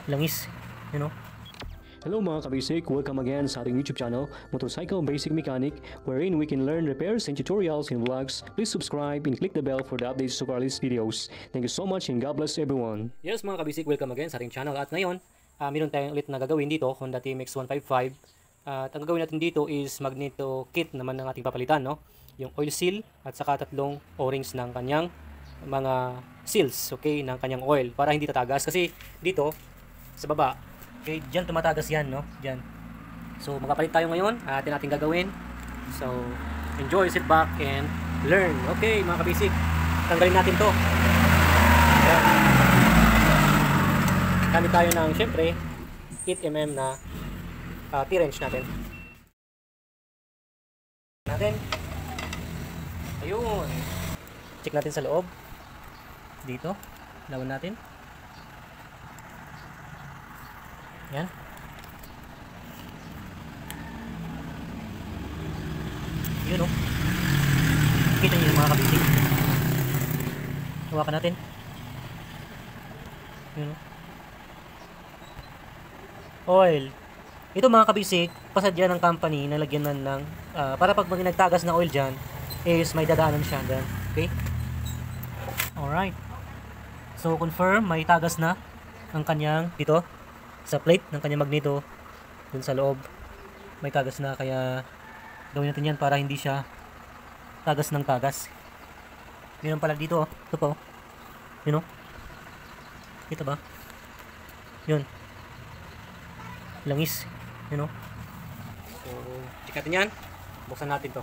langis, you know. Hello mga kabasic, welcome again sa ating YouTube channel, Motorcycle Basic Mechanic, wherein we can learn repairs and tutorials and vlogs. Please subscribe and click the bell for the updates of our latest videos. Thank you so much and God bless everyone. Yes mga kabasic, welcome again sa ating channel. At ngayon, meron tayong ulit na gagawin dito, Honda TMX 155. At ang gagawin natin dito is magneto kit naman ng ating papalitan, no? Yung oil seal at saka tatlong o-rings ng kanyang mga seals, okay, ng kanyang oil para hindi tatagas. Kasi dito, sa baba, okay, dyan tumatagas yan, no? Dyan. So, magpapalit tayo ngayon. Atin natin gagawin. So, enjoy, sit back, and learn. Okay, mga kabasic. Tanggalin natin to. Ayan. Gamit tayo ng, syempre, 8mm na T-wrench natin. Ayun. Check natin sa loob. Dito. Lawan natin. Yan. Yun o. Kita nyo yung mga kabisig. Hawakan natin. Yun o. Oil. Ito mga kabisig, pasadya ng company na lagyan ng para pag nagtagas na oil dyan, is may dadaanan siya dyan. Okay? Alright. So confirm, may tagas na ang kanyang dito sa plate ng kanyang magneto dun sa loob, may tagas na, kaya gawin natin yan para hindi siya tagas ng tagas. Meron pala dito, ito po, yun o, kita ba, yun, langis, yun o. So check natin yan, buksan natin to.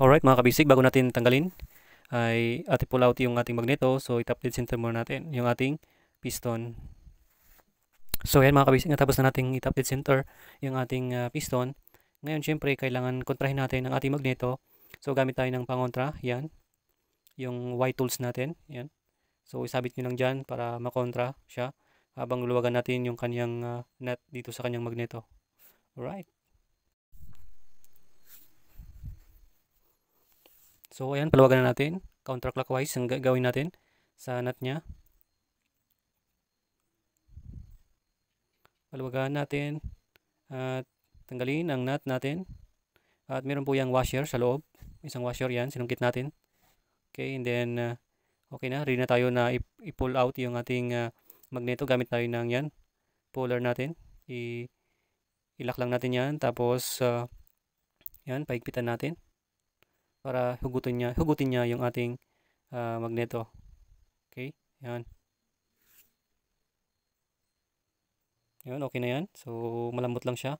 Alright mga kabisig, bago natin tanggalin ay pull out yung ating magneto. So i-top dead center muna natin yung ating piston. So yan mga kabisig, natapos na nating i-top dead center yung ating piston. Ngayon syempre kailangan kontrahin natin ang ating magneto. So gamit tayo ng pangontra, yan. Yung Y tools natin, yan. So isabit nyo lang dyan para makontra siya habang luluwagan natin yung kanyang nut dito sa kanyang magneto. Alright. So ayan, paluwagan na natin. Counterclockwise ang gawin natin sa nut nya. Paluwagan natin at tanggalin ang nut natin. At meron po yung washer sa loob. Isang washer yan, sinungkit natin. Okay, and then okay na. Ready na tayo na i-pull out yung ating magneto. Gamit tayo ng yan. Puller natin. I-lock lang natin yan. Tapos yan, paigpitan natin. Para hugutin niya yung ating magneto. Okay, yan. Yun, okay na yan. So, malambot lang siya.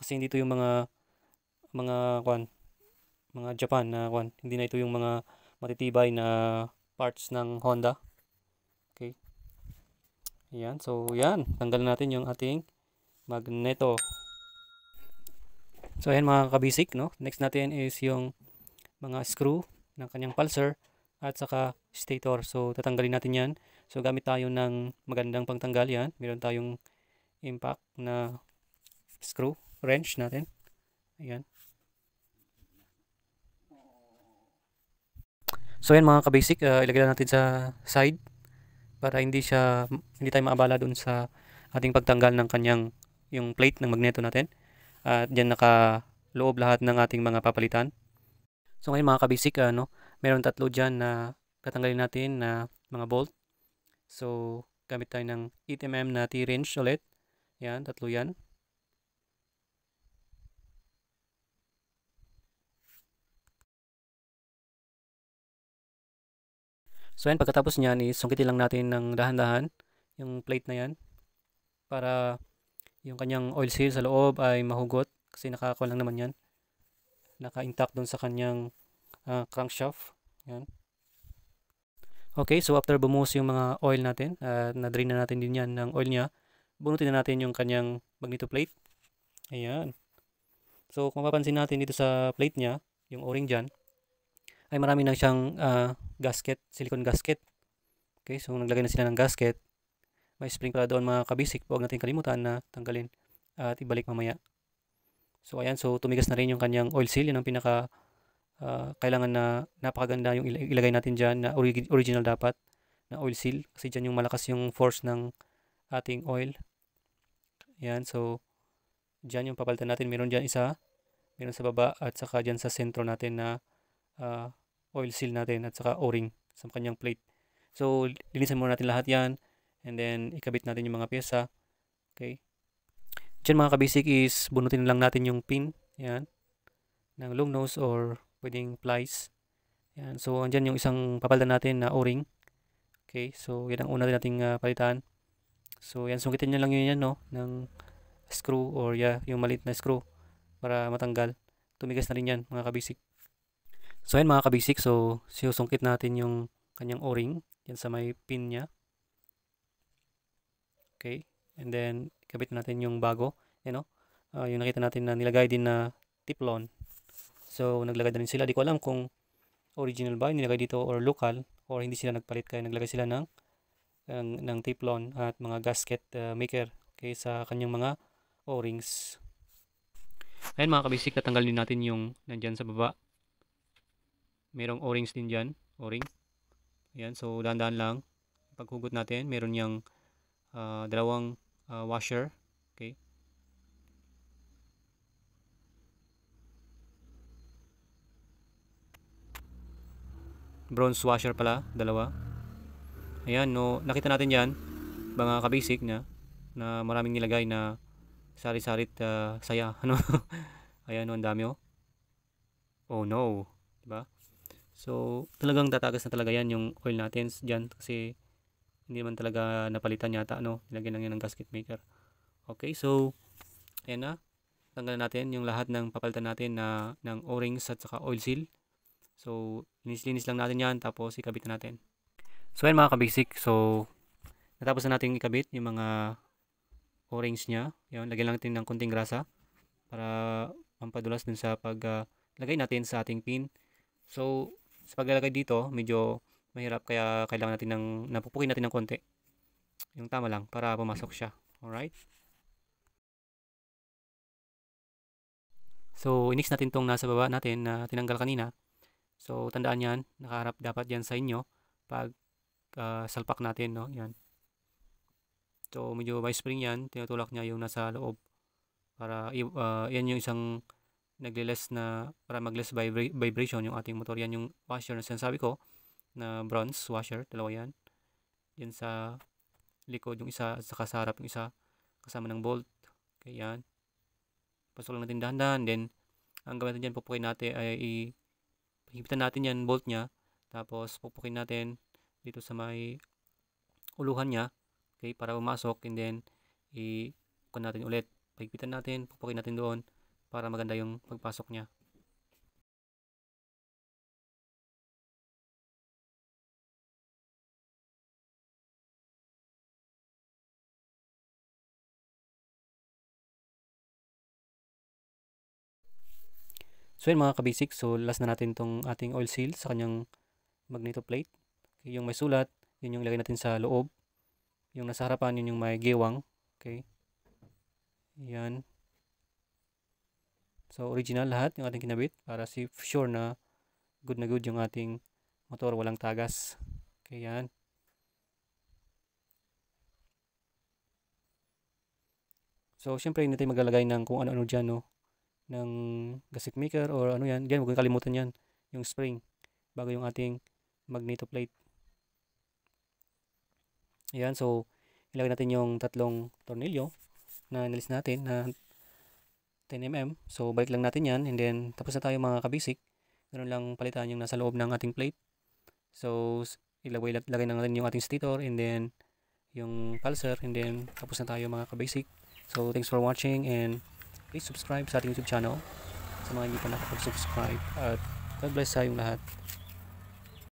Kasi hindi ito yung mga Japan na hindi na ito yung mga matitibay na parts ng Honda. Okay. Yan. So, yan. Tanggalin natin yung ating magneto. So, ayan mga kabisik, no? Next natin is yung mga screw ng kanyang pulser at saka stator. So, tatanggalin natin yan. So, gamit tayo ng magandang pangtanggal yan. Meron tayong impact na screw, wrench natin. Ayan. So, ayan mga kabasic, ilagay lang natin sa side para hindi tayo maabala dun sa ating pagtanggal ng kanyang yung plate ng magneto natin. At dyan nakaloob lahat ng ating mga papalitan. So ngayon mga kabasic, meron tatlo dyan na tatanggalin natin na mga bolt. So gamit tayo ng 8mm na T-wrench ulit. Yan, tatlo yan. So yan, pagkatapos nyan is sungkitin lang natin ng dahan-dahan yung plate na yan para yung kanyang oil seal sa loob ay mahugot kasi nakakuha lang naman yan. Naka-intact dun sa kanyang crankshaft. Yan. Okay, so after bumuhos yung mga oil natin, na-drain na natin din yan ng oil niya, bunutin na natin yung kanyang magneto plate. Ayan. So kung mapapansin natin dito sa plate niya, yung o-ring dyan, ay marami na siyang gasket, silicone gasket. Okay, so naglagay na sila ng gasket. May spring pala doon mga kabisik, huwag natin kalimutan na tanggalin at ibalik mamaya. So ayan, so tumigas na rin yung kanyang oil seal. Yan ang pinaka kailangan na napakaganda yung ilagay natin dyan na original dapat na oil seal. Kasi dyan yung malakas yung force ng ating oil. Yan, so dyan yung papalitan natin. Meron dyan isa, meron sa baba, at saka dyan sa sentro natin na oil seal natin, at saka o-ring sa kanyang plate. So linisan muna natin lahat yan, and then ikabit natin yung mga pyesa. Okay, dyan mga kabasic is bunutin lang natin yung pin, yan, ng long nose or pwedeng plies. Yan, so andyan yung isang papalitan natin na o-ring. Okay, so yan ang una nating palitan. So yan, sungkitin nyo lang yun yan, no, ng screw, or yung maliit na screw para matanggal. Tumigas na rin yan mga kabasic. So yan mga kabasic, so susungkit natin yung kanyang o-ring yan sa may pin niya. Okay, and then kabit natin yung bago, yung nakita natin na nilagay din na Teflon. So naglagay na rin sila, di ko alam kung original ba nilagay dito or local, or hindi sila nagpalit, kaya naglagay sila ng Teflon at mga gasket maker, okay, sa kanyang mga o-rings. Ayan mga kabasic, natanggal din natin yung nandyan sa baba. Merong o-rings din dyan, o-ring. Ayan, so dahan-dahan lang. Paghugot natin, meron yung dalawang washer. Okay. Bronze washer pala, dalawa. Ayan, no, nakita natin yan, mga kabasic na maraming nilagay na sari-sarit saya. Ano? Ayan, no, ang dami, oh. Oh no, diba? So talagang tatagas na talaga yan yung oil natin dyan, kasi hindi naman talaga napalitan yata, no? Nilagyan lang yan ng gasket maker. Okay, so ayan na, tanggalan natin yung lahat ng papalitan natin ng o-rings at saka oil seal. So linis-linis lang natin yan, tapos ikabit na natin. So ayan mga kabasic, so natapos na natin ikabit yung mga o-rings nya. Yan, lagyan lang natin ng konting grasa para mampadulas dun sa paglagay natin sa ating pin. So sa paglalagay dito, medyo mahirap, kaya kailangan natin napupukin natin ng konti. Yung tama lang para pumasok siya. Alright? So inix natin tong nasa baba natin na tinanggal kanina. So tandaan yan, nakaharap dapat yan sa inyo pag salpak natin, no? Yan. So medyo by spring yan, tinutulak niya yung nasa loob para yan yung isang nagle-less na, para mag-less vibration yung ating motor. Yan yung washer na sinasabi ko na bronze washer, dalawa yan. Yan sa likod yung isa, at saka sa harap yung isa, kasama ng bolt. Okay, yan. Pasok lang natin dahan-dahan, then ang gawin natin dyan, pupukin natin ay higitan natin yan, bolt nya, tapos pupukin natin dito sa may uluhan nya, okay, para pumasok, and then ipukin natin ulit, pahigitan natin, pupukin natin doon para maganda yung pagpasok nya. So yun mga kabasic, so last na natin tong ating oil seal sa kanyang magneto plate. Okay, yung may sulat, yun yung ilagay natin sa loob. Yung nasa harapan, yun yung may gewang. Okay. Yan. So original lahat yung ating kinabit para sure na good yung ating motor, walang tagas. Okay, yan. So syempre hindi tayo maglalagay ng kung ano-ano dyan, no, ng gasket maker or ano yan. Diyan, huwag kang kalimutan yan, yung spring bago yung ating magneto plate. Ayan, so ilagay natin yung tatlong tornilyo na nalis natin na 10mm. So balik lang natin yan, and then tapos na tayo mga kabasic. Ganun lang palitan yung nasa loob ng ating plate. So lagay na natin yung ating stator, and then yung pulsar, and then tapos na tayo mga kabasic. So thanks for watching, and please subscribe sa ating YouTube channel sa mga hindi pa nakapag-subscribe, at God bless sa yung lahat.